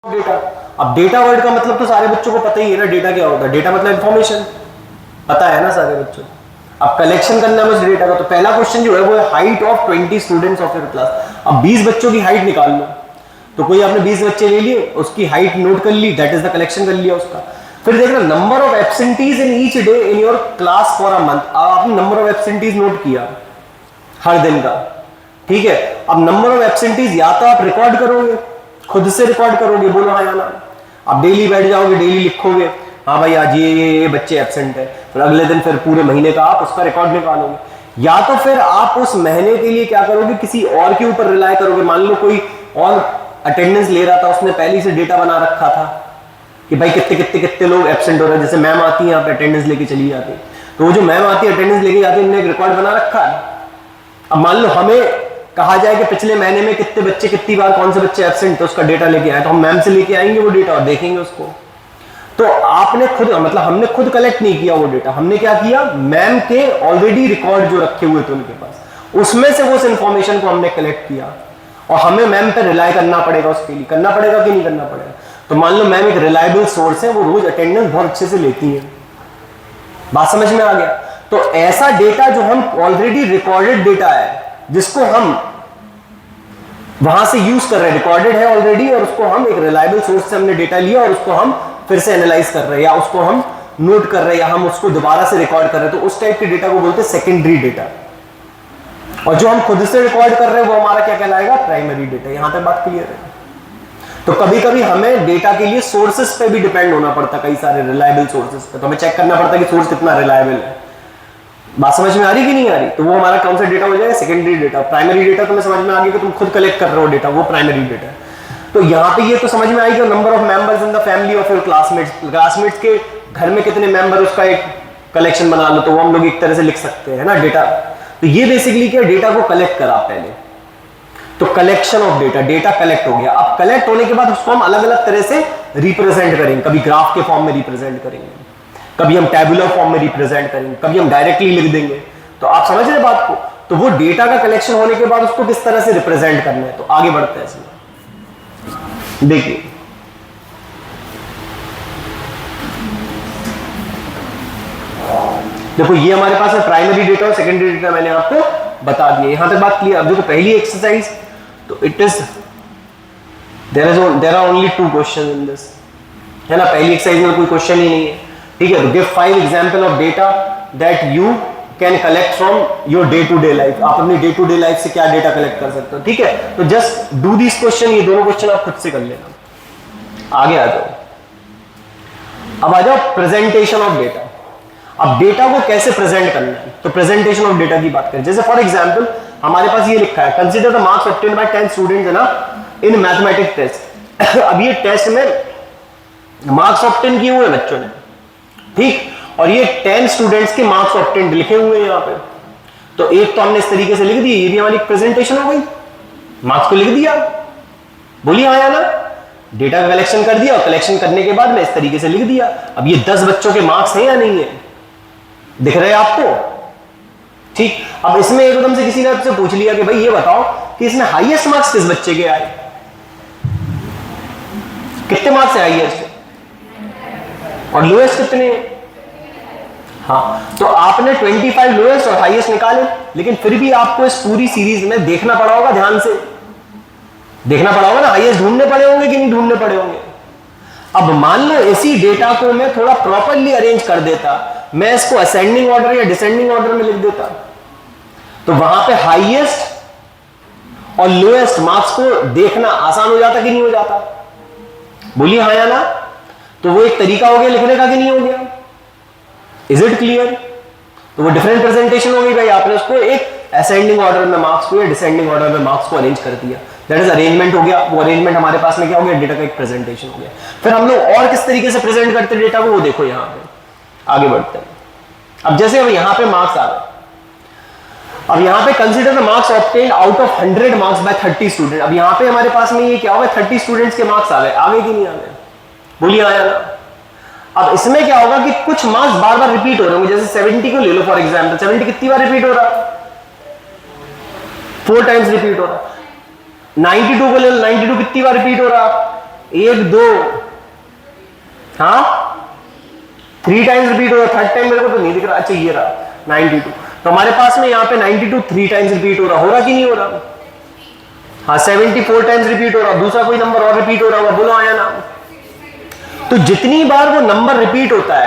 Data. अब data word का मतलब तो सारे बच्चों को पता ही है ना, डेटा क्या होता है। डेटा मतलब इंफॉर्मेशन, पता है ना सारे बच्चों को। अब कलेक्शन करना है डेटा का, तो पहला क्वेश्चन जो है वो है height of 20 students of your class. अब 20 बच्चों की हाइट निकाल लो, तो कोई आपने 20 बच्चे ले लिए, उसकी हाइट नोट कर ली, दैट इज द कलेक्शन कर लिया उसका। फिर देखना number of absentees in each day in your class for a month. आपने नंबर ऑफ एब्सेंटीज नोट किया हर दिन का, ठीक है। अब नंबर ऑफ एब्सेंटीज या तो आप रिकॉर्ड करोगे, खुद से रिकॉर्ड करोगे, बोलो हाँ या ना। आप डेली बैठ जाओगे, डेली लिखोगे हाँ भाई आज ये बच्चे एब्सेंट है, फिर अगले दिन फिर पूरे महीने का आप उसका रिकॉर्ड निकालोगे। या तो फिर आप उस महीने के लिए क्या करोगे, किसी और के ऊपर रिलाय करोगे। मान लो कोई और अटेंडेंस ले रहा था, उसने पहले से डेटा बना रखा था कि भाई कितने कितने कितने लोग एब्सेंट हो रहे हैं। जैसे मैम आती है यहाँ पे अटेंडेंस लेके चली जाती है, तो वो जो मैम आती है अटेंडेंस लेके जाती है, उन्होंने एक रिकॉर्ड बना रखा है। अब मान लो हमें कहा जाए कि पिछले महीने में कितने बच्चे कितनी बार कौन से बच्चे एब्सेंट थे, उसका डेटा लेके आए, तो हम मैम से लेके आएंगे वो डेटा और देखेंगे उसको। तो आपने खुद मतलब हमने खुद कलेक्ट नहीं किया वो डेटा, हमने क्या किया, मैम के ऑलरेडी रिकॉर्ड जो रखे हुए थे उनके पास, उसमें से वो उस इंफॉर्मेशन को हमने कलेक्ट किया और हमें मैम पे रिलाय करना पड़ेगा। उसके लिए करना पड़ेगा कि नहीं करना पड़ेगा। तो मान लो मैम एक रिलायबल सोर्स है, वो रोज अटेंडेंस बहुत अच्छे से लेती है, बात समझ में आ गया। तो ऐसा डेटा जो हम ऑलरेडी रिकॉर्डेड डेटा है, जिसको हम वहां से यूज कर रहे हैं, रिकॉर्डेड है ऑलरेडी, और उसको हम एक रिलायबल सोर्स से हमने डेटा लिया और उसको हम फिर से एनालाइज कर रहे हैं, या उसको हम नोट कर रहे हैं, या हम उसको दोबारा से रिकॉर्ड कर रहे हैं, तो उस टाइप के डेटा को बोलते हैं सेकेंडरी डेटा। और जो हम खुद से रिकॉर्ड कर रहे हैं वो हमारा क्या कहलाएगा, प्राइमरी डेटा। यहां तक बात क्लियर है। तो कभी कभी हमें डेटा के लिए सोर्सेस पे भी डिपेंड होना पड़ता है, कई सारे रिलायबल सोर्सेस पे, तो हमें चेक करना पड़ता है कि सोर्स कितना रिलायबल है। बात समझ में आ रही कि नहीं आ रही। तो वो हमारा कौन सा डेटा हो जाएगा, सेकेंडरी डेटा। प्राइमरी डेटा तुम्हें समझ में आ गया कि तुम खुद कलेक्ट कर रहे हो डेटा, वो प्राइमरी डेटा है। तो यहाँ पे ये तो समझ में आई कि number of members in the family of your classmates के घर में कितने मेंबर, उसका एक कलेक्शन बना लो, तो वो हम लोग एक तरह से लिख सकते हैं ना डेटा। तो ये बेसिकली क्या, डेटा को कलेक्ट करा पहले, तो collection of data, data collect हो गया। अब कलेक्ट होने के बाद उसको हम अलग अलग तरह से रिप्रेजेंट करेंगे, कभी ग्राफ के फॉर्म में रिप्रेजेंट करेंगे, कभी हम टैबुलर फॉर्म में रिप्रेजेंट करेंगे, कभी हम डायरेक्टली लिख देंगे। तो आप समझ रहे बात को। तो वो डेटा का कलेक्शन होने के बाद उसको किस तरह से रिप्रेजेंट करना है, तो आगे बढ़ते हैं इसमें। देखिए देखो ये हमारे पास है प्राइमरी डेटा और सेकेंडरी डेटा, मैंने आपको बता दिया। यहां तक बात क्लियर। अब देखो पहली एक्सरसाइज, तो it is there are only 2 question in this, है ना। पहली एक्सरसाइज में कोई क्वेश्चन ही नहीं है, ठीक है। तो give 5 example of data that you can collect from your day to day life. आप अपनी डे टू डे लाइफ से क्या डेटा कलेक्ट कर सकते हो, ठीक है। तो जस्ट डू दिस क्वेश्चन, ये दोनों क्वेश्चन आप खुद से कर लेना। आगे आ जाओ। अब आ जाओ प्रेजेंटेशन ऑफ डेटा। अब डेटा को कैसे प्रेजेंट करना है, तो प्रेजेंटेशन ऑफ डेटा की बात करें। जैसे फॉर एग्जांपल हमारे पास ये लिखा है, consider the marks obtained by 10 students, है ना, इन मैथमेटिक्स टेस्ट। अब ये टेस्ट में मार्क्स ऑब्टेन किए हुए बच्चों ने, ठीक, और ये 10 स्टूडेंट्स के मार्क्स ऑब्टेन लिखे हुए हैं यहाँ पे। तो एक तो हमने इस तरीके से लिख दिए, ये भी हमारी प्रेजेंटेशन हो गई, मार्क्स को लिख दिया, बोलिए हाँ या ना। डेटा का कलेक्शन कर दिया और कलेक्शन करने के बाद में इस तरीके से लिख दिया। अब ये 10 बच्चों के मार्क्स हैं या नहीं है, दिख रहे हैं आपको, ठीक। अब इसमें एकदम से किसी ने आपसे पूछ लिया कि भाई ये बताओ कि इसमें हाईएस्ट मार्क्स किस बच्चे के आए, कितने मार्क्स है हाईएस्ट और लोएस्ट कितने हैं। हाँ, तो आपने 25 लोएस्ट और हाईएस्ट निकाले, लेकिन फिर भी आपको इस पूरी सीरीज में देखना पड़ा होगा, ध्यान से देखना पड़ा होगा ना, हाईएस्ट ढूंढने पड़े होंगे कि नहीं ढूंढने पड़े होंगे। अब मान लो इसी डेटा को मैं थोड़ा प्रॉपर्ली अरेंज कर देता, मैं इसको असेंडिंग ऑर्डर या डिसेंडिंग ऑर्डर में लिख देता, तो वहां पे हाईएस्ट और लोएस्ट मार्क्स को देखना आसान हो जाता कि नहीं हो जाता, बोलिए हाँ या ना। तो वो एक तरीका हो गया लिखने का कि नहीं हो गया, इज इट क्लियर। तो वो डिफरेंट प्रेजेंटेशन हो गई भाई, आपने उसको एक असेंडिंग ऑर्डर में मार्क्स को या डिसेंडिंग ऑर्डर में मार्क्स को अरेंज कर दिया, दैट इज अरेंजमेंट हो गया। वो अरेंजमेंट हमारे पास में क्या हो गया, डेटा का एक प्रेजेंटेशन हो गया। फिर हम लोग और किस तरीके से प्रेजेंट करते डेटा को, वो देखो यहां पे। आगे बढ़ते हैं। अब जैसे अब यहां पे मार्क्स आ गए, अब यहां पे consider the marks obtained out of 100 marks bye 30 student. अब यहां पे हमारे पास में ये क्या होगा, 30 स्टूडेंट्स के मार्क्स आ गए, आगे कि नहीं आ गए, बोलिए आया ना। अब इसमें क्या होगा कि कुछ मार्क्स बार बार रिपीट हो रहे होंगे। जैसे 70 को ले लो फॉर एग्जांपल, 70 कितनी बार रिपीट हो रहा, 4 टाइम्स रिपीट हो रहा। 92 को ले लो, 92 कितनी बार रिपीट हो रहा, 1 2, हाँ 3 टाइम्स रिपीट हो रहा, थर्ड टाइम मेरे को तो नहीं दिख रहा। अच्छा ये रहा 92, तो हमारे पास में यहाँ पे 92 3 टाइम्स रिपीट हो रहा कि नहीं हो रहा? हाँ 74 टाइम्स रिपीट हो रहा। दूसरा कोई नंबर और रिपीट हो रहा होगा, बोलो आया ना? तो जितनी बार वो नंबर रिपीट होता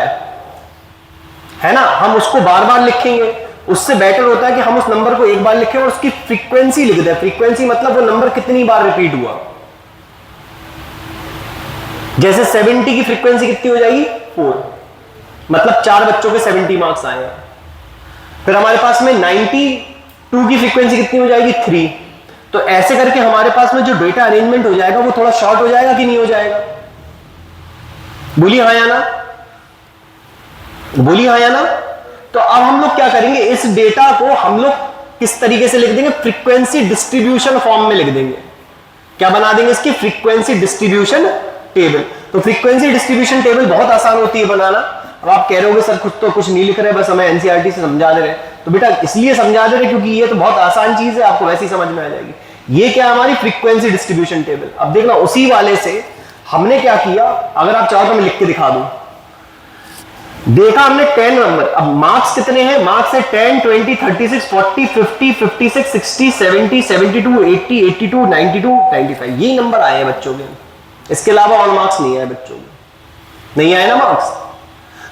है ना, हम उसको बार बार लिखेंगे। उससे बेटर होता है कि हम उस नंबर को एक बार लिखें और उसकी फ्रीक्वेंसी लिख दें। फ्रीक्वेंसी मतलब वो नंबर कितनी बार रिपीट हुआ। जैसे 70 की फ्रीक्वेंसी कितनी हो जाएगी? 4, मतलब 4 बच्चों के 70 मार्क्स आए। फिर हमारे पास में 92 की फ्रीक्वेंसी कितनी हो जाएगी? 3। तो ऐसे करके हमारे पास में जो डेटा अरेंजमेंट हो जाएगा वो थोड़ा शॉर्ट हो जाएगा कि नहीं हो जाएगा? बोलिए हाँ या ना, बोलिए हाँ या ना। तो अब हम लोग क्या करेंगे, इस डेटा को हम लोग किस तरीके से लिख देंगे? फ्रीक्वेंसी डिस्ट्रीब्यूशन फॉर्म में लिख देंगे। क्या बना देंगे इसकी? Frequency distribution table. तो फ्रीक्वेंसी डिस्ट्रीब्यूशन टेबल बहुत आसान होती है बनाना। अब आप कह रहे होगे सर खुद तो कुछ नहीं लिख रहे, बस हमें एनसीईआरटी से समझा दे रहे। तो बेटा इसलिए समझा दे रहे क्योंकि ये तो बहुत आसान चीज है, आपको वैसे ही समझ में आ जाएगी। ये क्या हमारी फ्रीक्वेंसी डिस्ट्रीब्यूशन टेबल। अब देखना उसी वाले से हमने क्या किया, अगर आप चाहो तो मैं लिख के दिखा दूं। देखा हमने 10 नंबर। अब मार्क्स कितने हैं? मार्क्स है 10 20 36 40 50 56 60 70 72 80 82 92 95। ये नंबर आए हैं बच्चों के, इसके अलावा और मार्क्स नहीं आए बच्चों के, नहीं आए ना मार्क्स।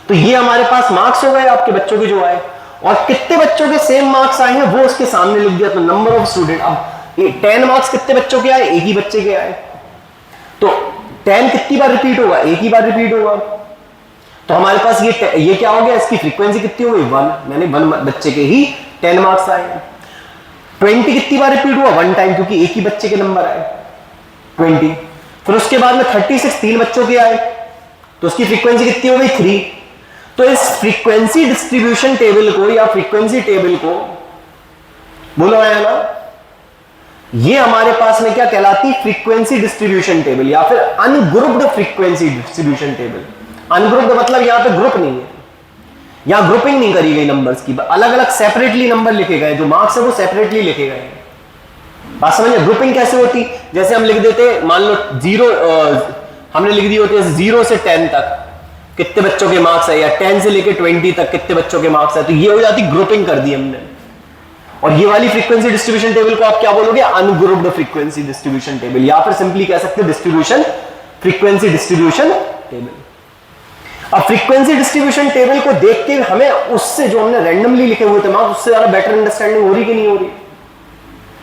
तो ये हमारे पास मार्क्स हो गए आपके बच्चों के जो आए, और कितने बच्चों के सेम मार्क्स आए हैं वो उसके सामने लिख दिया। तो नंबर ऑफ स्टूडेंट, अब 10 मार्क्स कितने बच्चों के आए? एक ही बच्चे के आए। तो 10 कितनी बार रिपीट होगा? एक ही बार रिपीट होगा। तो हमारे पास ये क्या हो गया? इसकी फ्रीक्वेंसी कितनी हो गई? 1, यानी 1 बच्चे के ही 10 मार्क्स आए। 20 कितनी बार रिपीट हुआ? 1 टाइम, क्योंकि एक ही बच्चे के नंबर आए 20। फिर उसके बाद में 36 3 बच्चों के आए, तो उसकी फ्रीक्वेंसी कितनी हो गई? 3। तो इस फ्रीक्वेंसी डिस्ट्रीब्यूशन टेबल को या फ्रीक्वेंसी टेबल को बोलो आया ना, ये हमारे पास में क्या कहलाती है? फ्रीक्वेंसी डिस्ट्रीब्यूशन टेबल या फिर ungrouped frequency distribution table. Ungrouped मतलब यहां पे ग्रुप नहीं है, यहां ग्रुपिंग नहीं करी गई नंबर्स की, अलग अलग सेपरेटली नंबर लिखे गए, जो मार्क्स है वो सेपरेटली लिखे गए। बात समझिए ग्रुपिंग कैसे होती? जैसे हम लिख देते, मान लो 0 हमने लिख दी होती है 0 से 10 तक कितने बच्चों के मार्क्स है, या 10 से लेके 20 तक कितने बच्चों के मार्क्स है। तो ये हो जाती ग्रुपिंग कर दी हमने। और ये वाली फ्रीक्वेंसी डिस्ट्रीब्यूशन टेबल को आप क्या बोलोगे? अनग्रुप्ड फ्रीक्वेंसी डिस्ट्रीब्यूशन टेबल, या फिर सिंपली कह सकते हैं डिस्ट्रीब्यूशन फ्रीक्वेंसी डिस्ट्रीब्यूशन टेबल। अब फ्रीक्वेंसी डिस्ट्रीब्यूशन टेबल को देख के हमें उससे जो हमने रैंडमली लिखे हुए थे मार्क्स, उससे ज्यादा बेटर अंडरस्टैंडिंग हो रही कि नहीं हो रही?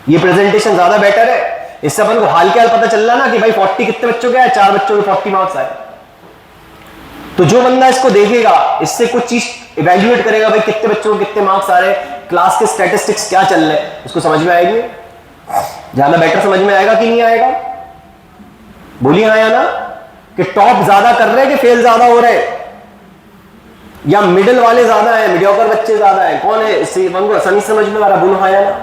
ये प्रेजेंटेशन ज्यादा बेटर है। इससे अपन को हाल के हाल पता चल रहा ना कि भाई 40 कितने बच्चों के आए? 4 बच्चों के 40 मार्क्स आए। तो जो बंदा इसको देखेगा, इससे कुछ चीज इवैल्यूएट करेगा, भाई कितने बच्चों को कितने मार्क्स आ रहे हैं, क्लास के स्टैटिस्टिक्स क्या चल रहे हैं, उसको समझ में आएगी, ज्यादा बेटर समझ में आएगा कि नहीं आएगा? बोलिए हाँ या ना, कि टॉप ज्यादा कर रहे हैं कि फेल ज्यादा हो रहे हैं, या मिडिल वाले ज्यादा हैं, मीडियोकर बच्चे ज्यादा हैं, कौन है इससे आसानी समझ में आ रहा? बोलो हाँ या ना।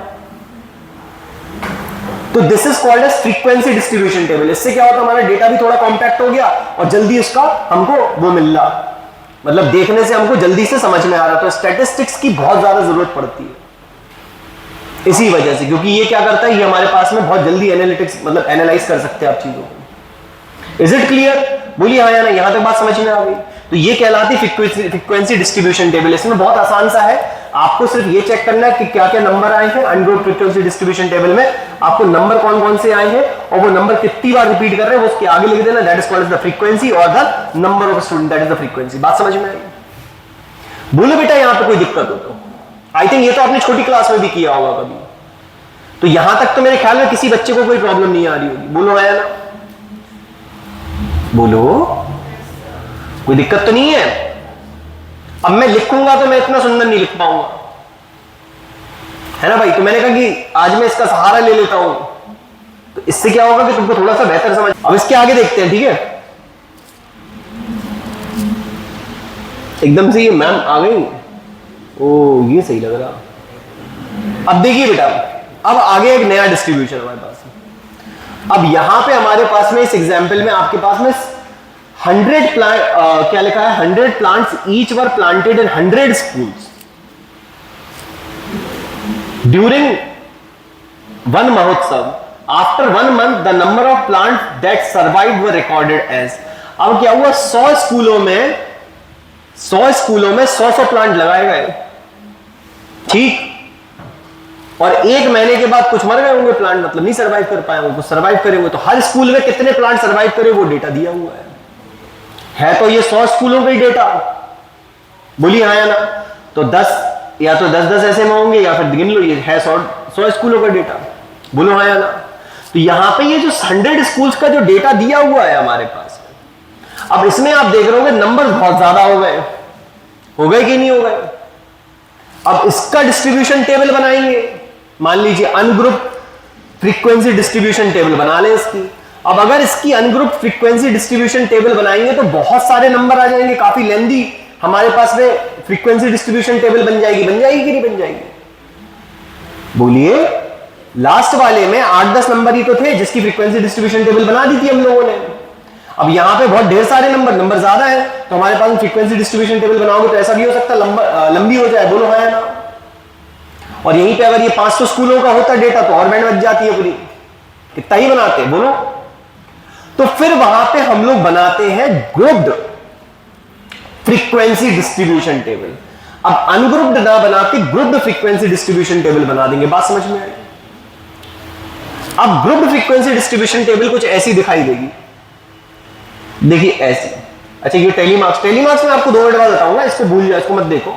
तो this is called as frequency distribution table. इससे क्या होता है? हमारा डेटा भी थोड़ा कॉम्पैक्ट हो गया और जल्दी उसका हमको वो मिल रहा, मतलब देखने से हमको जल्दी से समझ में आ रहा। तो स्टैटिस्टिक्स की बहुत ज्यादा जरूरत पड़ती है इसी वजह से, क्योंकि ये क्या करता है, ये हमारे पास में बहुत जल्दी एनालिटिक्स मतलब एनालाइज कर सकते हैं आप चीजों को। Is it clear? बोलिए हाँ या ना, यहां तक बात समझ में आ गई? तो ये कहलाती फ्रीक्वेंसी डिस्ट्रीब्यूशन टेबल। इसमें बहुत आसान सा है, आपको सिर्फ ये चेक करना है कि क्या क्या नंबर आए हैं अनग्रुप्ड फ्रीक्वेंसी डिस्ट्रीब्यूशन टेबल में, आपको नंबर कौन कौन से आए हैं और वो नंबर कितनी बार रिपीट कर रहे हैं वो उसके आगे लिख देना। That is called the frequency और the number of student, that is the frequency. बात समझ में आई? बोलो बेटा यहां पे कोई दिक्कत हो तो? आई थिंक ये तो आपने छोटी क्लास में भी किया होगा कभी, तो यहां तक तो मेरे ख्याल में किसी बच्चे को कोई प्रॉब्लम नहीं आ रही होगी। बोलो आया ना, बोलो कोई दिक्कत तो नहीं है? अब मैं लिखूंगा तो मैं इतना सुंदर नहीं लिख पाऊंगा, है ना भाई? तो मैंने कहा कि आज मैं इसका सहारा ले लेता हूं, तो इससे क्या होगा कि तुमको थोड़ा सा बेहतर समझ। अब इसके आगे देखते हैं, ठीक है? एकदम से ये मैम आ गई, ओ ये सही लग रहा। अब देखिए बेटा, अब आगे एक नया डिस्ट्रीब्यूशन हमारे पास। अब यहां पे हमारे पास में इस एग्जाम्पल में आपके पास में 100 प्लांट क्या लिखा है? 100 plants each were planted in 100 schools during Van Mahotsav after 1 month the number of plant that survive were recorded as. अब क्या हुआ, 100 स्कूलों में 100 प्लांट लगाए गए, ठीक, और 1 महीने के बाद कुछ मर गए होंगे प्लांट, मतलब नहीं सर्वाइव कर पाए होंगे, कुछ सर्वाइव करे होंगे। तो हर स्कूल में कितने प्लांट सर्वाइव करे वो डेटा दिया हुआ है तो ये 100 स्कूलों का ही डेटा, बोलिए हाँ या ना। तो 10 या तो 10-10 ऐसे में होंगे, या फिर गिन लो, ये है 100 स्कूलों का डेटा, बोलो हाँ या ना। तो यहां पे ये जो 100 स्कूल्स का जो डेटा दिया हुआ है हमारे पास, अब इसमें आप देख रहे होगे नंबर बहुत ज्यादा हो गए कि नहीं हो गए। अब इसका डिस्ट्रीब्यूशन टेबल बनाएंगे, मान लीजिए अनग्रुप फ्रीक्वेंसी डिस्ट्रीब्यूशन टेबल बना ले इसकी। अब अगर इसकी अनग्रुप फ्रीक्वेंसी डिस्ट्रीब्यूशन टेबल बनाएंगे तो बहुत सारे नंबर आ जाएंगे, काफी लेंदी हमारे पास में फ्रीक्वेंसी डिस्ट्रीब्यूशन टेबल बन जाएगी कि नहीं बन जाएगी, बोलिए। लास्ट वाले में 8-10 नंबर ही तो थे जिसकी फ्रीक्वेंसी डिस्ट्रीब्यूशन टेबल बना दी थी हम लोगों ने। अब यहां पे बहुत ढेर सारे नंबर ज्यादा है, तो हमारे पास फ्रीक्वेंसी डिस्ट्रीब्यूशन टेबल बनाओगे तो ऐसा भी हो सकता है लंबी हो जाए, बोलो हाँ या ना। और यहीं पे अगर ये 500 स्कूलों का होता डेटा तो और बैंड बच जाती है पूरी, कितना ही बनाते, बोलो। तो फिर वहां पे हम लोग बनाते हैं ग्रुप्ड फ्रीक्वेंसी डिस्ट्रीब्यूशन टेबल। अब अनग्रुप्ड ना बना के ग्रुप्ड फ्रीक्वेंसी डिस्ट्रीब्यूशन टेबल बना देंगे, बात समझ में आई। अब ग्रुप्ड फ्रीक्वेंसी डिस्ट्रीब्यूशन टेबल कुछ ऐसी दिखाई देगी, देखिए ऐसी। अच्छा ये टेलीमार्क्स में आपको 2 मिनट बाद बताऊंगा, इसको भूल जाओ, इसको मत देखो।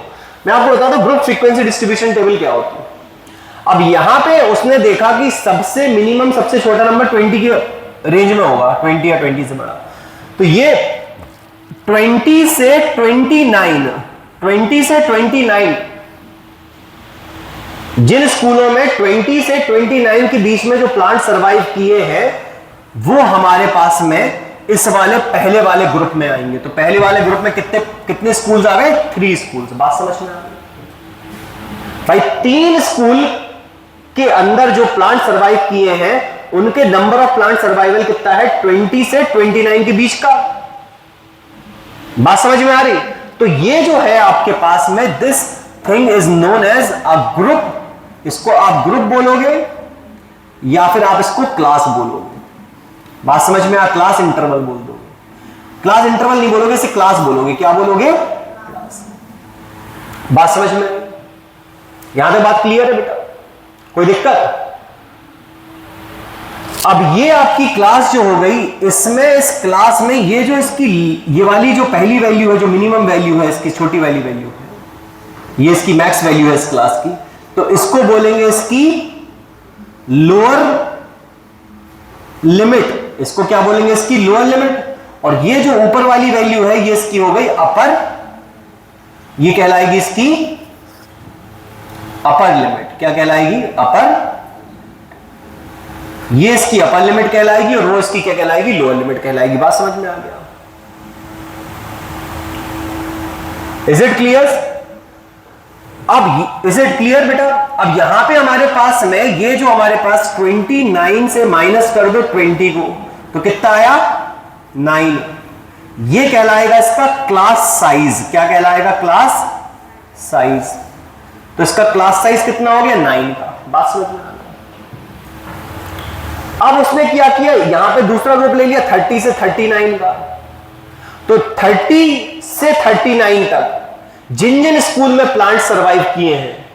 मैं आपको बताता हूं ग्रुप फ्रीक्वेंसी डिस्ट्रीब्यूशन टेबल क्या होती है। अब यहां पे उसने देखा कि सबसे मिनिमम सबसे छोटा नंबर 20 की रेंज में होगा, 20 या 20 से बड़ा। तो ये 20 से 29 जिन स्कूलों में 20 से 29 के बीच में जो प्लांट सर्वाइव किए हैं वो हमारे पास में इस वाले पहले वाले ग्रुप में आएंगे। तो पहले वाले ग्रुप में कितने स्कूल्स आ गए, 3 स्कूल्स। बात समझ में आ गई भाई। 3 स्कूल के अंदर जो प्लांट सर्वाइव किए हैं उनके नंबर ऑफ प्लांट सर्वाइवल कितना है, 20 से 29 के बीच का। बात समझ में आ रही। तो ये जो है आपके पास में this thing is known as a group. इसको आप ग्रुप बोलोगे या फिर आप इसको क्लास बोलोगे। बात समझ में आ, क्लास इंटरवल बोल दोगे। क्लास इंटरवल नहीं बोलोगे, इसे क्लास बोलोगे। क्या बोलोगे, क्लास। बात समझ में, यहां तक बात क्लियर है बेटा, कोई दिक्कत। अब ये आपकी क्लास जो हो गई, इसमें इस क्लास में ये जो इसकी ये वाली जो पहली वैल्यू है, जो मिनिमम वैल्यू है इसकी, छोटी वाली वैल्यू है, ये इसकी मैक्स वैल्यू है इस क्लास की, तो इसको बोलेंगे इसकी लोअर लिमिट। इसको क्या बोलेंगे, इसकी लोअर लिमिट। और ये जो ऊपर वाली वैल्यू है ये इसकी हो गई अपर, ये कहलाएगी इसकी अपर लिमिट। क्या कहलाएगी, अपर। ये इसकी अपर लिमिट कहलाएगी और रो इसकी क्या कहलाएगी, लोअर लिमिट कहलाएगी। बात समझ में आ गया, इज इट क्लियर। अब इज इट क्लियर बेटा। अब यहां पे हमारे पास में ये जो हमारे पास 29 से माइनस कर दो 20 को, तो कितना आया, 9। ये कहलाएगा इसका क्लास साइज। क्या कहलाएगा, क्लास साइज। तो इसका क्लास साइज कितना हो गया, 9 का। बात समझ में आ गया। अब उसने क्या किया, यहां पे दूसरा ग्रुप ले लिया 30 से 39 का। तो 30 से 39 तक जिन जिन स्कूल में प्लांट सर्वाइव किए हैं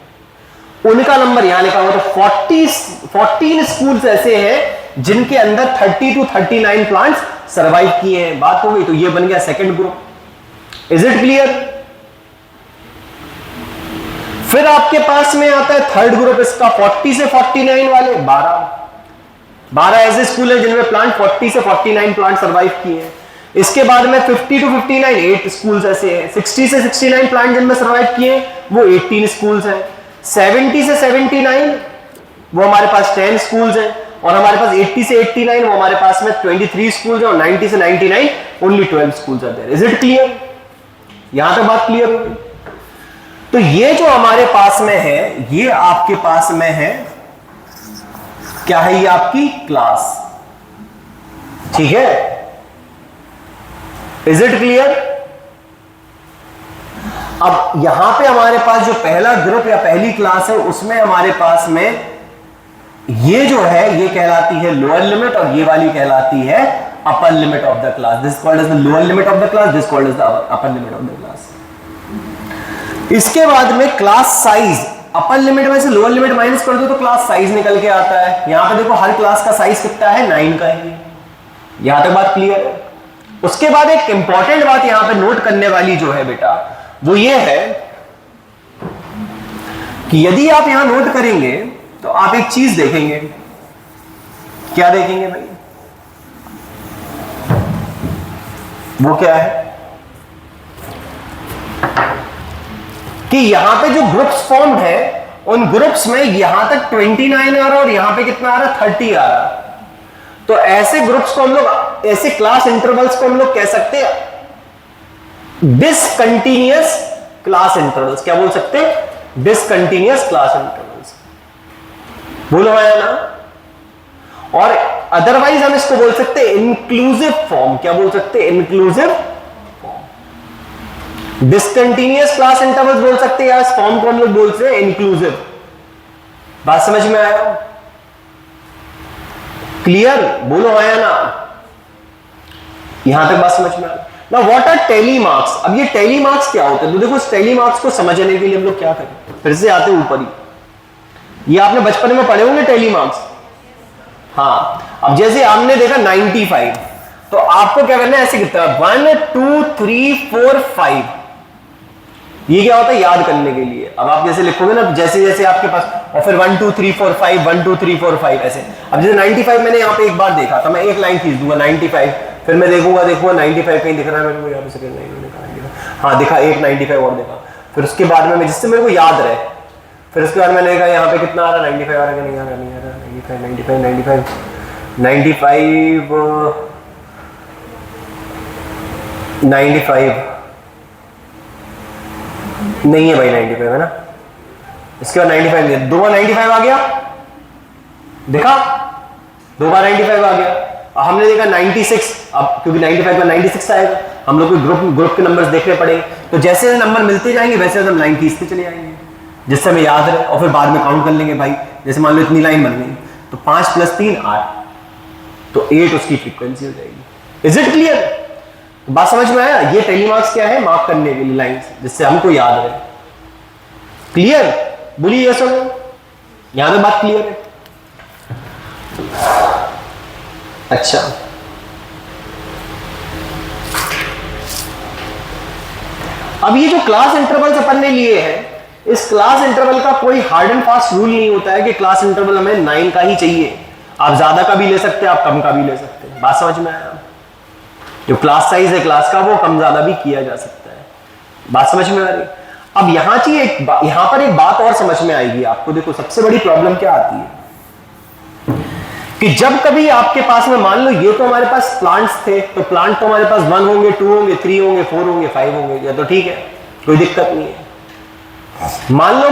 उनका नंबर यहां लिखा हुआ। तो 14 स्कूल्स ऐसे हैं जिनके अंदर 30 to 39 प्लांट्स सर्वाइव किए हैं। बात हो गई। तो ये बन गया second group. Is it clear. फिर आपके पास में आता है थर्ड ग्रुप इसका, 40 से 49 वाले 12 ऐसे स्कूल हैं जिनमें प्लांट 40 से 49 प्लांट सर्वाइव किए हैं। इसके बाद में 50 to 59 8 स्कूल्स ऐसे हैं। 60 से 69 प्लांट जिनमें सर्वाइव किए वो 18 स्कूल्स हैं। 70 से 79 वो हमारे पास 10 स्कूल्स हैं। और हमारे पास 80 से 89 वो हमारे पास में 23 स्कूल्स हैं। और 90 से 99 only 12 schools are there. Is it clear. यहां तक बात क्लियर हो गई। तो ये जो हमारे पास में है, ये आपके पास में है, क्या है, ये आपकी क्लास। ठीक है, इज इट क्लियर। अब यहां पे हमारे पास जो पहला ग्रुप या पहली क्लास है उसमें हमारे पास में ये जो है ये कहलाती है लोअर लिमिट और ये वाली कहलाती है upper limit of the class. This called as the lower limit of the class, this called as the upper limit of the class. इसके बाद में क्लास साइज, अपर लिमिट में से लोअर लिमिट माइनस कर दो तो क्लास साइज निकल के आता है। यहां पे देखो हर क्लास का साइज कितना है, 9 का है। यहां तक बात क्लियर है। उसके बाद एक इंपॉर्टेंट बात यहां पे नोट करने वाली जो है बेटा वो ये है कि यदि आप यहां नोट करेंगे तो आप एक चीज देखेंगे। क्या देखेंगे भाई? वो क्या है कि यहां पे जो ग्रुप्स फॉर्म्ड है उन ग्रुप्स में यहां तक 29 आ रहा और यहां पे कितना आ रहा, 30 आ रहा। तो ऐसे ग्रुप्स को हम लोग, ऐसे क्लास इंटरवल्स को हम लोग कह सकते हैं डिसकंटीन्यूअस क्लास इंटरवल्स। क्या बोल सकते हैं? Discontinuous class intervals. बोलो है ना। और अदरवाइज हम इसको बोल सकते हैं इंक्लूसिव फॉर्म। क्या बोल सकते हैं? Inclusive form. Discontinuous class intervals बोल सकते हैं या इस फॉर्म को हम लोग बोलते हैं इंक्लूसिव। बात समझ में आया? क्लियर? बोलो है ना। यहां तक बात समझ में आ गई ना। What are tally marks? अब ये टेली मार्क्स क्या होते हैं? तो देखो इस टेली मार्क्स को समझने के लिए हम लोग क्या करें, फिर से आते ऊपर ही। ये आपने बचपन में पढ़े होंगे टेली मार्क्स। हाँ, अब जैसे हमने देखा 95, तो आपको क्या करना है, ऐसे कितना 1 2 3 4 5, ये क्या होता है याद करने के लिए। अब आप जैसे लिखोगे ना, जैसे जैसे आपके पास, और फिर 1 2 3 4 5 1 2 3 4 5 ऐसे। अब जैसे 95 मैंने यहाँ पे एक बार देखा था, मैं एक लाइन खींच दूंगा 95, फिर मैं देखूंगा 95 कहीं दिख रहा है मेरे को, यहाँ पे सेकंड लाइन में हाँ दिखा, एक 95 और देखा। फिर उसके बाद में जिससे मेरे को याद रहे, फिर उसके बाद मैंने देखा यहाँ पे कितना आ रहा, 95 आ रहा, नहीं आ रहा, नहीं आ रहा, 95 नहीं है भाई, 95 है ना। इसके बाद 95 नहीं, 2 बार 95 आ गया, देखा 2 बार 95 आ गया। हमने देखा 96, अब क्योंकि 95 का 96 आएगा, हम लोग को ग्रुप के नंबर्स देखने पड़ेंगे। तो जैसे नंबर मिलते जाएंगे वैसे हम लाइन खींचते चले जाएंगे, जिससे हमें याद रहे, और फिर बाद में काउंट कर लेंगे भाई। जैसे मान लो इतनी लाइन बन गई, तो 5 + 3 8, तो 8 उसकी फ्रीक्वेंसी हो जाएगी। Is it clear? बात समझ में आया? ये टेली मार्क्स क्या है, मार्क करने के लिए लाइन, जिससे हमको याद रहे। क्लियर? बोलिए यस और नो। यहां तक बात क्लियर है? अच्छा, अब ये जो क्लास इंटरवल्स अपन ने लिए हैं, इस क्लास इंटरवल का कोई हार्ड एंड फास्ट रूल नहीं होता है कि क्लास इंटरवल हमें 9 का ही चाहिए। आप ज्यादा का भी ले सकते हैं, आप कम का भी ले सकते हैं। बात समझ में आया? जो क्लास साइज है क्लास का, वो कम ज्यादा भी किया जा सकता है। बात समझ में आ रही? अब यहां पर एक बात और समझ में आएगी आपको। देखो सबसे बड़ी प्रॉब्लम क्या आती है कि जब कभी आपके पास में, मान लो ये तो हमारे पास प्लांट्स थे, तो प्लांट तो हमारे पास 1 होंगे, 2 होंगे, 3 होंगे, 4 होंगे, 5 होंगे, या तो ठीक है, कोई दिक्कत नहीं है। मान लो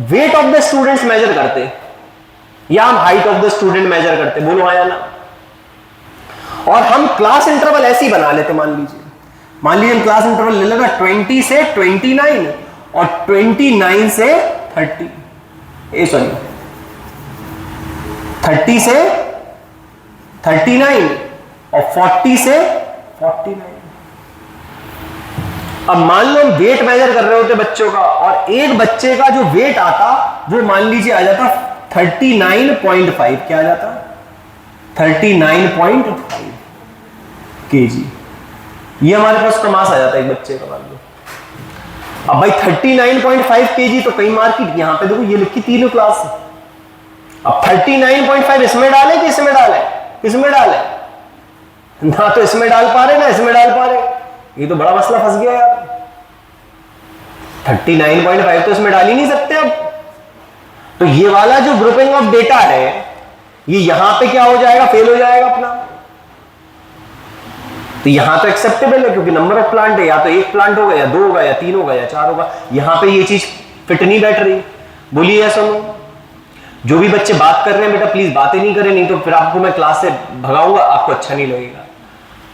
weight of the students measure करते, या हम height of the student measure करते, बोलो आया ना। और हम क्लास इंटरवल ऐसे ही बना लेते। मान लीजिए हम क्लास इंटरवल ले लेगा 20 से 29 और 29 से 30, 30 से 39 और 40 से 49। अब मान लो हम वेट मेजर कर रहे होते बच्चों का, और एक बच्चे का जो वेट आता वो मान लीजिए आ जाता 39.5। क्या आ जाता? 39.5 kg। ये हमारे पास का मास आ जाता है एक बच्चे का, मान लो। अब भाई 39.5 kg, तो कई मार्केट यहां पे देखो ये लिखी तीनों क्लास है। अब 39.5 इसमें डाले कि इसमें डाले? किसमें डाले? ना तो इसमें डाल पा रहे ना इसमें डाल पा रहे, ये तो बड़ा मसला फंस गया यार। 39.5 तो इसमें डाल ही नहीं सकते। अब तो ये वाला जो ग्रुपिंग ऑफ डेटा है, ये यहां पे क्या हो जाएगा, फेल हो जाएगा अपना। तो यहां तो एक्सेप्टेबल है क्योंकि नंबर ऑफ प्लांट है, या तो एक प्लांट होगा, या 2 होगा, या 3 होगा, या 4 होगा। यहां पे ये चीज फिट नहीं बैठ रही। बोलिए या सुनो। जो भी बच्चे बात कर रहे हैं बेटा प्लीज बातें नहीं करें, नहीं तो फिर आपको मैं क्लास से भगाऊंगा, आपको अच्छा नहीं लगेगा,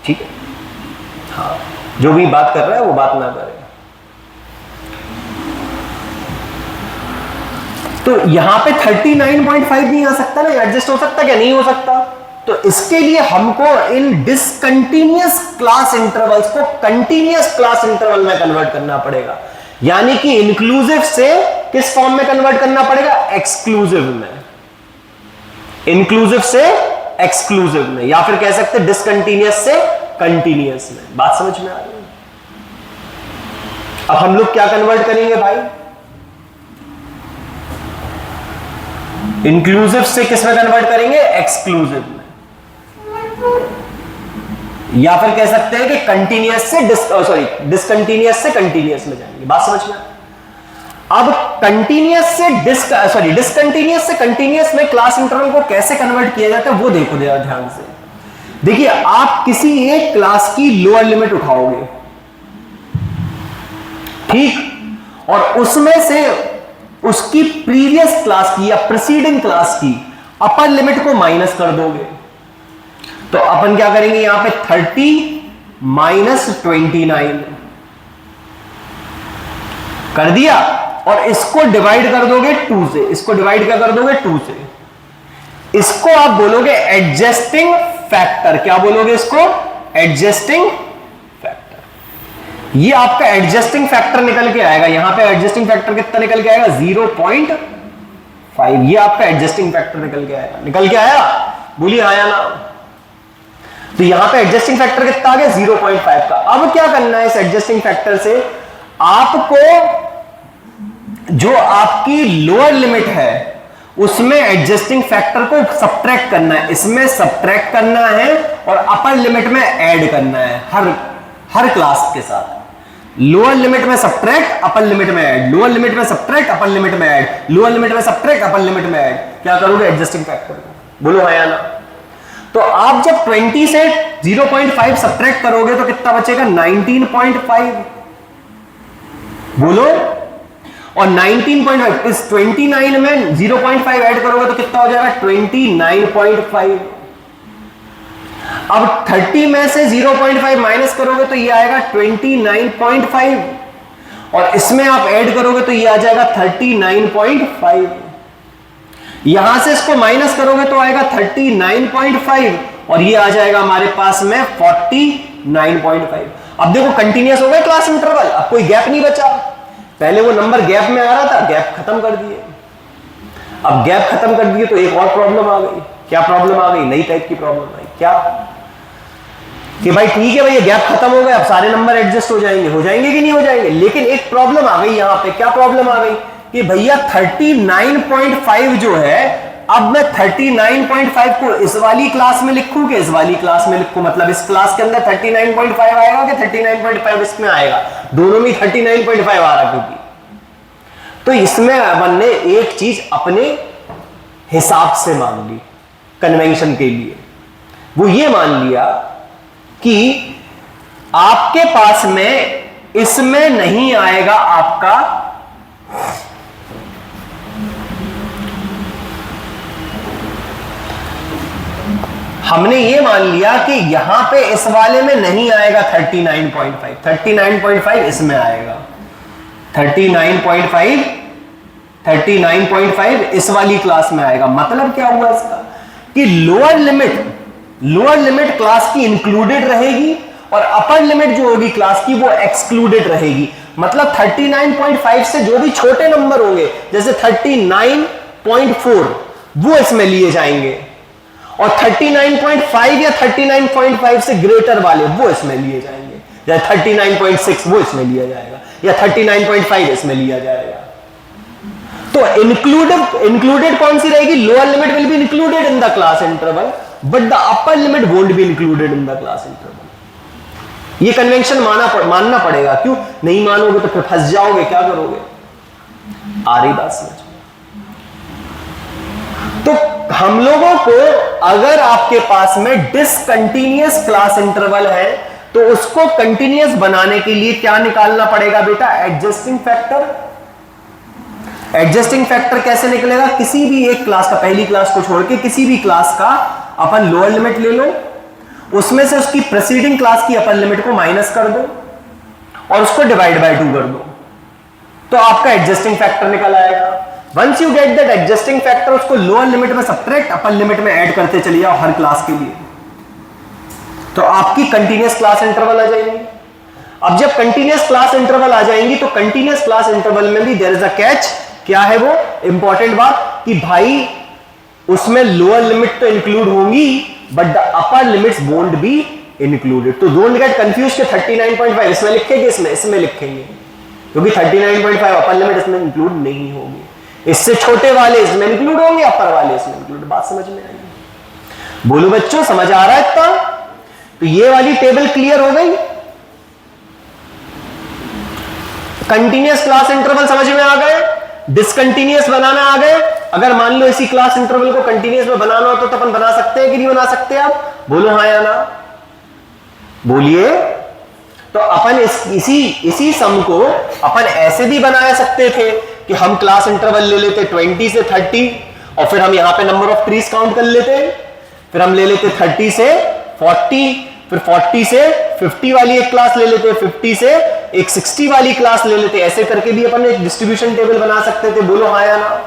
ठीक है? हाँ, जो भी बात कर रहा है वो बात ना करे। तो यहां पे 39.5 नहीं आ सकता ना, एडजस्ट हो सकता क्या? नहीं हो सकता। तो इसके लिए हमको इन डिसकंटीन्यूअस क्लास इंटरवल्स को कंटीन्यूअस क्लास इंटरवल में कन्वर्ट करना पड़ेगा, यानी कि इंक्लूसिव से किस फॉर्म में कन्वर्ट करना पड़ेगा? एक्सक्लूसिव में। इंक्लूसिव से एक्सक्लूसिव में, या फिर कह सकते डिसकंटीन्यूअस से कंटीन्यूअस में। बात समझ में आ रही है? अब हम लोग क्या कन्वर्ट करेंगे भाई? इंक्लूसिव से किस में कन्वर्ट करेंगे? एक्सक्लूसिव में। या फिर कह सकते हैं कि कंटीन्यूअस से डिसकंटीन्यूअस से कंटीन्यूअस में जाएंगे। बात समझ में? अब कंटीन्यूअस से डिसकंटीन्यूअस से कंटीन्यूअस में क्लास इंटरवल को कैसे कन्वर्ट किया जाता है वो देखो ध्यान से। देखिए, आप किसी एक क्लास की लोअर लिमिट उठाओगे, ठीक, और उसमें से उसकी प्रीवियस क्लास की या प्रीसीडिंग क्लास की अपर लिमिट को माइनस कर दोगे। तो अपन क्या करेंगे? यहां पे 30 माइनस 29 कर दिया, और इसको डिवाइड कर दोगे 2 से। इसको डिवाइड क्या कर दोगे? 2 से। इसको आप बोलोगे एडजस्टिंग फैक्टर। क्या बोलोगे इसको? Adjusting factor. ये आपका एडजस्टिंग फैक्टर निकल के आएगा। यहां पे एडजस्टिंग फैक्टर कितना निकल के आएगा? 0.5। ये आपका एडजस्टिंग फैक्टर निकल के आएगा। निकल के आया? बोलिए आया ना? तो यहां पे एडजस्टिंग फैक्टर कितना आ गया? 0.5 का। अब क्या करना है इस एडजस्टिंग फैक्टर से? आपको जो आपकी लोअर लिमिट है उसमें एडजस्टिंग फैक्टर को सब्ट्रैक्ट करना है, इसमें सब्ट्रैक्ट करना है, और अपर लिमिट में ऐड करना है हर क्लास के साथ। लोअर लिमिट में सब्ट्रैक्ट, अपर लिमिट में ऐड, लोअर लिमिट में सब्ट्रैक्ट, अपर लिमिट में ऐड, लोअर लिमिट में सब्ट्रैक्ट, अपर लिमिट में ऐड। क्या करोगे? एडजस्टिंग फैक्टर को। बोलो हाँ या ना? तो आप जब 20 से 0.5 सब्ट्रैक्ट करोगे तो कितना बचेगा? 19.5। बोलो। और 19.5 इस 29 में 0.5 ऐड करोगे तो कितना हो जाएगा? 29.5। अब 30 में से 0.5 माइनस करोगे तो ये आएगा 29.5, और इसमें आप ऐड करोगे तो ये आ जाएगा 39.5। यहां से इसको माइनस करोगे तो आएगा 39.5, और ये आ जाएगा हमारे पास में 49.5। अब देखो कंटीन्यूअस हो गया क्लास इंटरवल, अब कोई गैप नहीं बचा। पहले वो नंबर गैप में आ रहा था, गैप खत्म कर दिए। अब गैप खत्म कर दिए तो एक और प्रॉब्लम आ गई। क्या प्रॉब्लम आ गई? नई टाइप की प्रॉब्लम आई। क्या? कि भाई ठीक है, भाई ये गैप खत्म हो गया, अब सारे नंबर एडजस्ट हो जाएंगे कि नहीं हो जाएंगे? लेकिन एक प्रॉब्लम आ गई यहां पे। क्या प्रॉब्लम आ गई? कि भैया 39.5 जो है, अब मैं 39.5 को इस वाली क्लास में लिखूं कि इस वाली क्लास में लिखूं? मतलब इस क्लास के अंदर 39.5 आएगा कि 39.5 इसमें आएगा? दोनों में 39.5 आ रहा, क्योंकि तो इसमें अपन ने एक चीज अपने हिसाब से मान ली कन्वेंशन के लिए। वो ये मान लिया कि आपके पास में इसमें नहीं आएगा आपका हमने ये मान लिया कि यहां पे इस वाले में नहीं आएगा 39.5, 39.5 इसमें आएगा। 39.5 इस वाली क्लास में आएगा। मतलब क्या हुआ इसका? कि लोअर लिमिट क्लास की इंक्लूडेड रहेगी, और अपर लिमिट जो होगी क्लास की वो एक्सक्लूडेड रहेगी। मतलब 39.5 से जो भी छोटे नंबर होंगे, जैसे 39.4, वो इसमें लिए जाएंगे, और 39.5 या 39.5 से ग्रेटर वाले वो इसमें लिए जाएंगे, या 39.6 वो इसमें लिया जाएगा, या 39.5 इसमें लिया जाएगा। तो इंक्लूडेड कौन सी रहेगी? Lower limit will be included in the class interval, but the upper limit won't be included in the class interval. ये कन्वेंशन मानना पड़ेगा। क्यों नहीं मानोगे तो फिर फंस जाओगे, क्या करोगे? आ रही बात समझ में? तो हम लोगों को अगर आपके पास में डिसकंटीन्यूअस क्लास इंटरवल है तो उसको कंटीन्यूअस बनाने के लिए क्या निकालना पड़ेगा बेटा? Adjusting factor. एडजस्टिंग फैक्टर कैसे निकलेगा? किसी भी एक क्लास का, पहली क्लास को छोड़ के किसी भी क्लास का अपन लोअर लिमिट ले लो, उसमें से उसकी प्रीसीडिंग क्लास की अपर लिमिट को माइनस कर दो, और उसको डिवाइड बाय 2 कर दो, तो आपका एडजस्टिंग फैक्टर निकल आएगा। Once you get that adjusting factor, उसको लोअर लिमिट में सब्ट्रैक्ट, अपर लिमिट में ऐड करते चलिए जाओ हर क्लास के लिए, तो आपकी कंटिन्यूअस क्लास इंटरवल आ जाएंगी। अब जब कंटिन्यूअस क्लास इंटरवल आ जाएंगी तो कंटिन्यूअस क्लास इंटरवल में भी देयर इज अ कैच। क्या है वो इंपॉर्टेंट बात कि भाई उसमें लोअर लिमिट तो इंक्लूड होंगी but the upper limits won't be included. तो डोंट गेट कंफ्यूज कि 39.5 इसमें लिखेंगे, इसमें लिखेंगे, क्योंकि 39.5 अपर लिमिट इसमें इंक्लूड नहीं होगी। इससे छोटे वाले इसमें इंक्लूड होंगे, अपर वाले इसमें इंक्लूड। बात समझ में आएगी? बोलो बच्चों, समझ आ रहा है इतना? तो ये वाली टेबल क्लियर हो गई। कंटिन्यूअस क्लास इंटरवल समझ में आ गए, डिसकंटिन्यूअस बनाना आ गए। अगर मान लो इसी क्लास इंटरवल को कंटिन्यूअस में बनाना हो तो अपन बना सकते हैं कि नहीं बना सकते? आप बोलो हाँ या ना, बोलिए। तो अपन इसी सम को अपन ऐसे भी बना सकते थे कि हम क्लास इंटरवल ले लेते 20 से 30 और फिर हम यहां पे नंबर ऑफ ट्रीज काउंट कर लेते, फिर हम ले लेते 30 से 40, फिर 40 से 50 वाली एक क्लास ले लेते, 50 से एक 60 वाली क्लास ले लेते। ऐसे करके भी अपन एक डिस्ट्रीब्यूशन टेबल बना सकते थे। बोलो हाँ या ना?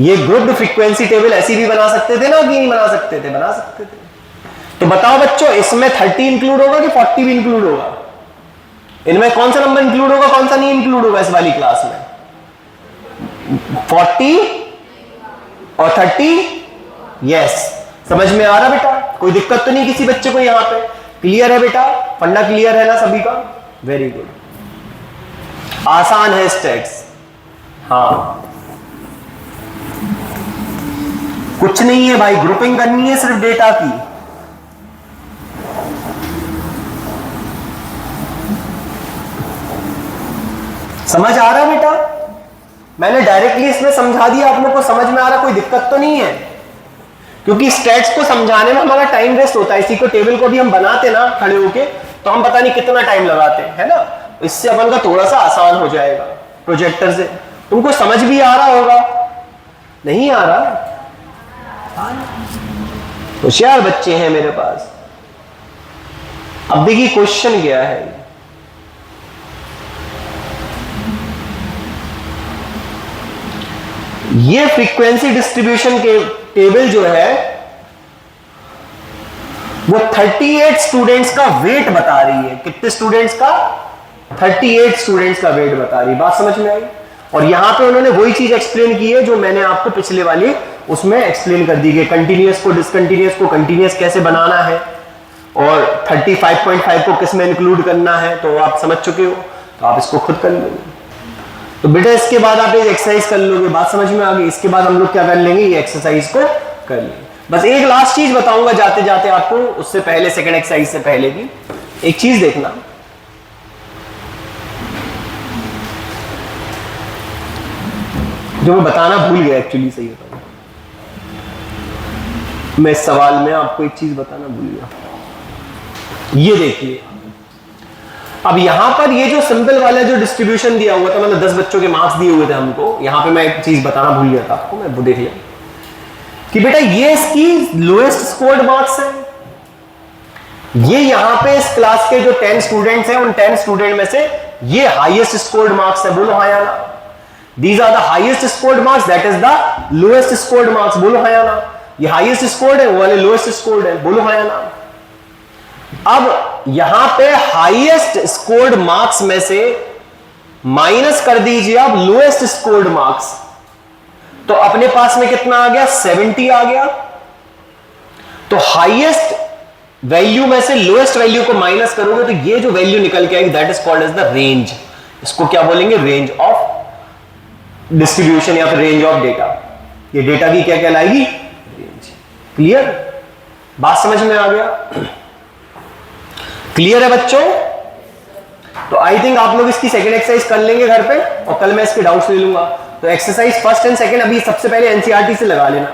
ये ग्रुप्ड फ्रीक्वेंसी टेबल ऐसी भी बना सकते थे ना, कि नहीं बना सकते थे? बना सकते थे। तो बताओ बच्चों, इसमें 30 इंक्लूड होगा कि 40 भी इंक्लूड होगा? इनमें कौन सा नंबर इंक्लूड होगा, कौन सा नहीं इंक्लूड होगा इस वाली क्लास में? 40 और 30। यस, समझ में आ रहा बेटा? कोई दिक्कत तो नहीं किसी बच्चे को? यहां पे क्लियर है बेटा? फंडा क्लियर है ना सभी का? वेरी गुड, आसान है स्टैट्स। हाँ, कुछ नहीं है भाई, ग्रुपिंग करनी है सिर्फ डेटा की। समझ आ रहा है बेटा? मैंने डायरेक्टली इसमें समझा दिया, आप लोग को समझ में आ रहा? कोई दिक्कत तो नहीं है? क्योंकि स्टेट्स को समझाने में हमारा टाइम वेस्ट होता है। इसी को टेबल को भी हम बनाते ना खड़े होके तो हम पता नहीं कितना टाइम लगाते हैं, है ना? इससे अपन का थोड़ा सा आसान हो जाएगा प्रोजेक्टर से। तुमको समझ भी आ रहा होगा? नहीं आ रहा? होशियार बच्चे हैं मेरे पास। अब देखिए क्वेश्चन क्या है। ये फ्रीक्वेंसी डिस्ट्रीब्यूशन के टेबल जो है वो 38 स्टूडेंट्स का वेट बता रही है। कितने स्टूडेंट्स का? 38 स्टूडेंट्स का वेट बता रही है। बात समझ में आई? और यहां पे उन्होंने वही चीज एक्सप्लेन की है जो मैंने आपको पिछले वाले उसमें एक्सप्लेन कर दी है। कंटिन्यूअस को डिसकंटिन्यूअस को कंटिन्यूअस कैसे बनाना है और 35.5 को किस में इंक्लूड करना है, तो आप समझ चुके हो, तो आप इसको खुद कर लोगे। तो बेटा इसके बाद आप एक एक्सरसाइज कर लोगे। बात समझ में आ गई? इसके बाद हम लोग क्या कर लेंगे, ये एक्सरसाइज को कर लेंगे। बस एक लास्ट चीज बताऊंगा जाते जाते आपको, उससे पहले सेकंड एक्सरसाइज से पहले की एक चीज देखना। जो मैं बताना भूल गया एक्चुअली, सही बताऊं मैं इस सवाल में आपको एक चीज बताना भूल गया। ये देखिए, अब यहां पर ये जो सिंपल वाला जो डिस्ट्रीब्यूशन दिया हुआ था, मतलब 10 बच्चों के मार्क्स दिए हुए थे हमको, यहां पे मैं एक चीज बताना भूल गया था आपको, मैं वो देख लिया कि बेटा ये इसकी लोएस्ट स्कोर्ड मार्क्स है। ये यहां पे इस क्लास के जो 10 स्टूडेंट्स हैं, उन 10 स्टूडेंट में से ये हाईएस्ट स्कोर्ड मार्क्स है। बोलो हाँ या ना? These are the highest scored marks, that is the lowest scored marks. बोलो हाँ या ना? ये हाईएस्ट स्कोर्ड है, वो वाले लोएस्ट स्कोर्ड है। बोलो हाँ या ना? अब यहां पे हाईएस्ट स्कोर्ड मार्क्स में से माइनस कर दीजिए आप लोएस्ट स्कोर्ड मार्क्स, तो अपने पास में कितना आ गया? 70 आ गया। तो हाईएस्ट वैल्यू में से लोएस्ट वैल्यू को माइनस करोगे तो ये जो वैल्यू निकल के आएगी, that is called as the range. इसको क्या बोलेंगे? रेंज ऑफ डिस्ट्रीब्यूशन या फिर रेंज ऑफ डेटा। ये डेटा की क्या कहलाएगी? रेंज। क्लियर? बात समझ में आ गया? क्लियर है बच्चों? तो आई थिंक आप लोग इसकी सेकंड एक्सरसाइज कर लेंगे घर पे, और कल मैं इसके डाउट्स ले लूंगा। तो एक्सरसाइज फर्स्ट एंड सेकंड अभी सबसे पहले एनसीईआरटी से लगा लेना।